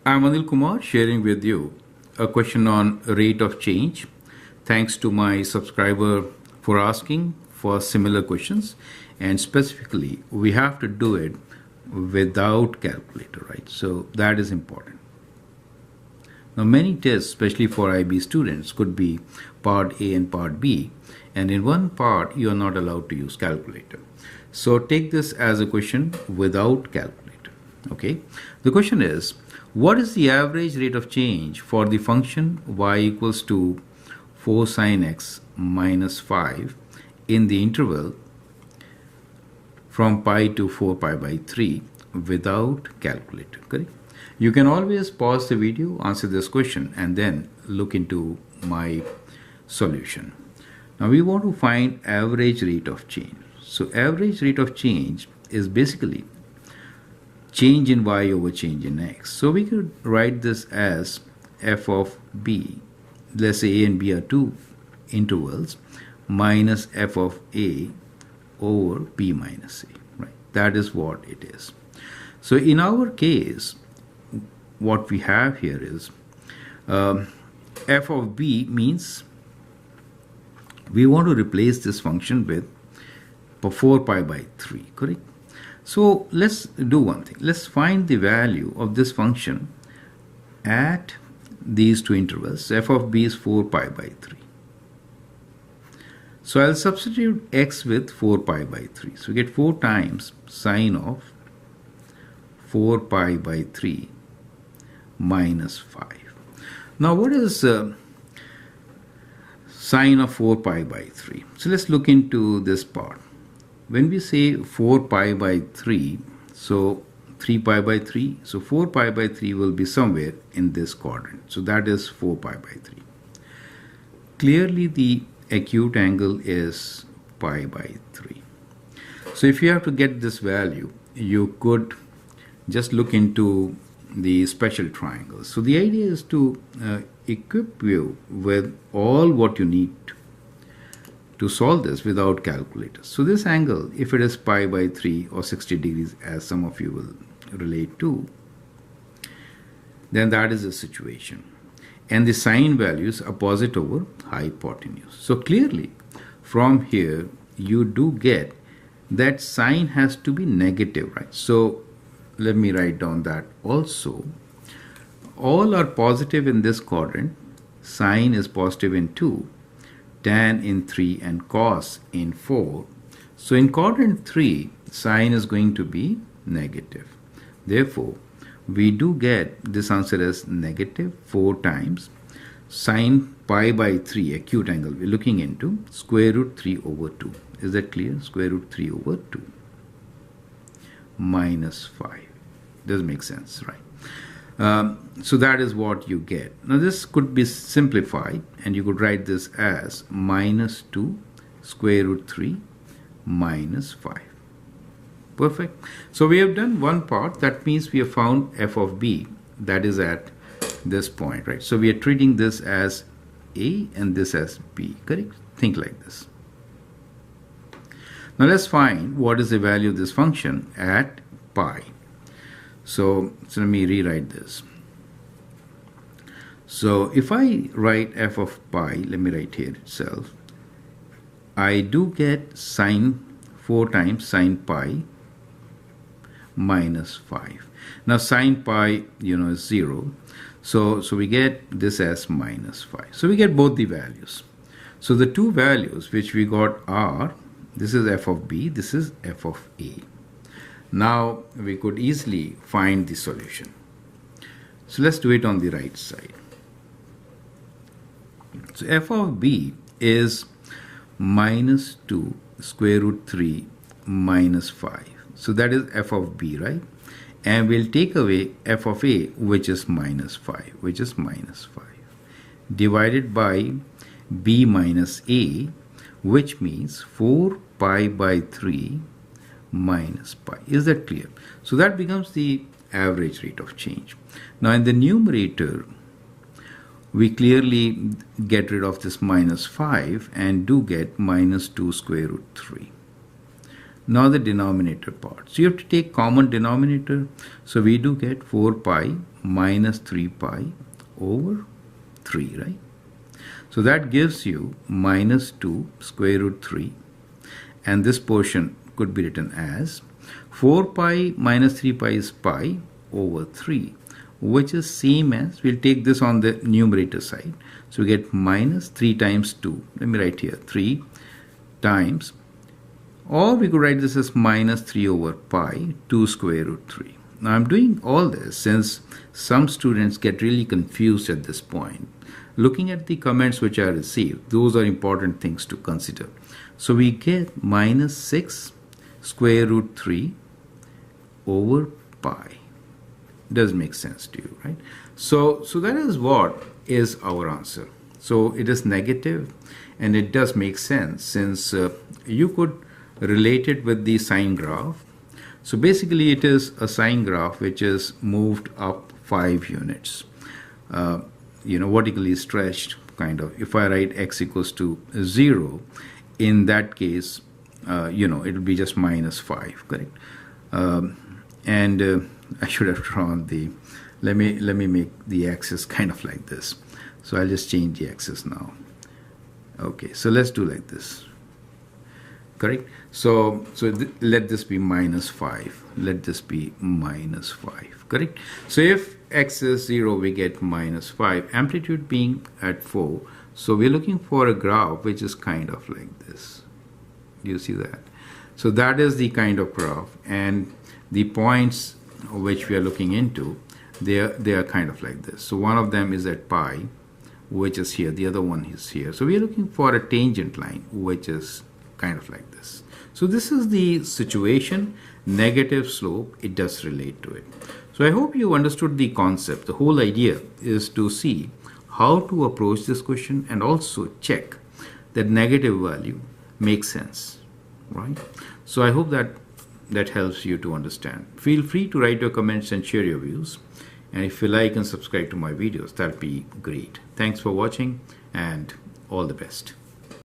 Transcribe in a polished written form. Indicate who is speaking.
Speaker 1: I'm Anil Kumar sharing with you a question on rate of change. Thanks to my subscriber for asking for similar questions, and specifically we have to do it without calculator, right? So that is important. Now many tests, especially for IB students, could be part A and part B, and in one part you are not allowed to use calculator. So take this as a question without calculator. Okay, the question is, what is the average rate of change for the function y equals to 4 sine x minus 5 in the interval from pi to 4 pi by 3 without calculator? Correct? You can always pause the video, answer this question, and then look into my solution. Now we want to find average rate of change. So average rate of change is basically change in y over change in x. So we could write this as f of b, let's say a and b are two intervals, minus f of a over b minus a, right? That is what it is. So in our case, what we have here is f of b means we want to replace this function with 4 pi by 3, correct? So let's do one thing. Let's find the value of this function at these two intervals. F of b is 4 pi by 3. So I'll substitute x with 4 pi by 3. So we get 4 times sine of 4 pi by 3 minus 5. Now what is sine of 4 pi by 3? So let's look into this part. When we say 4 pi by 3, so 3 pi by 3, so 4 pi by 3 will be somewhere in this quadrant. So that is 4 pi by 3. Clearly the acute angle is pi by 3. So if you have to get this value, you could just look into the special triangles. So the idea is to equip you with all what you need to solve this without calculators. So this angle, if it is pi by 3 or 60 degrees, as some of you will relate to, then that is the situation. And the sine values are opposite over hypotenuse. So clearly from here you do get that sine has to be negative, right? So let me write down that also. All are positive in this quadrant. Sine is positive in 2, tan in 3, and cos in 4. So in quadrant 3, sine is going to be negative. Therefore, we do get this answer as negative 4 times sine pi by 3, acute angle we're looking into, square root 3 over 2. Is that clear? Square root 3 over 2 minus 5. Does make sense, right? So that is what you get. Now this could be simplified, and you could write this as minus 2 square root 3 minus 5. Perfect. So we have done one part. That means we have found f of b, that is at this point, right? So we are treating this as a and this as b, correct? Think like this. Now let's find what is the value of this function at pi. So let me rewrite this. So if I write f of pi, let me write here itself, I do get sine 4 times sine pi minus 5. Now sine pi, is 0. So we get this as minus 5. So we get both the values. So the two values which we got are, this is f of b, this is f of a. Now we could easily find the solution. So let's do it on the right side. So f of b is minus 2 square root 3 minus 5. So that is f of b, right? And we'll take away f of a, which is minus 5, divided by b minus a, which means 4 pi by 3 minus pi. Is that clear? So that becomes the average rate of change. Now in the numerator, we clearly get rid of this minus 5 and do get minus 2 square root 3. Now the denominator part. So you have to take common denominator. So we do get 4 pi minus 3 pi over 3, right? So that gives you minus 2 square root 3, and this portion could be written as 4 pi minus 3 pi is pi over 3, which is same as, we'll take this on the numerator side. So we get minus 3 times 2. Let me write here 3 times, or we could write this as minus 3 over pi 2 square root 3. Now I'm doing all this since some students get really confused at this point. Looking at the comments which I received, those are important things to consider. So we get minus 6 square root 3 over pi. Does make sense to you, right? So that is what is our answer. So it is negative, and it does make sense since you could relate it with the sine graph. So basically it is a sine graph which is moved up 5 units, vertically stretched kind of. If I write x equals to 0, in that case, it will be just minus 5, correct? I should have drawn the, let me make the axis kind of like this. So I'll just change the axis now. Okay, so let's do like this, correct? So let this be minus 5. Let this be minus 5, correct? So if x is 0, we get minus 5, amplitude being at 4. So we're looking for a graph which is kind of like this. Do you see that? So that is the kind of graph, and the points which we are looking into, they are kind of like this. So one of them is at pi, which is here. The other one is here. So we are looking for a tangent line, which is kind of like this. So this is the situation. Negative slope, it does relate to it. So I hope you understood the concept. The whole idea is to see how to approach this question and also check that negative value makes sense, right? So I hope that helps you to understand. Feel free to write your comments and share your views. And if you like and subscribe to my videos, that'd be great. Thanks for watching, and all the best.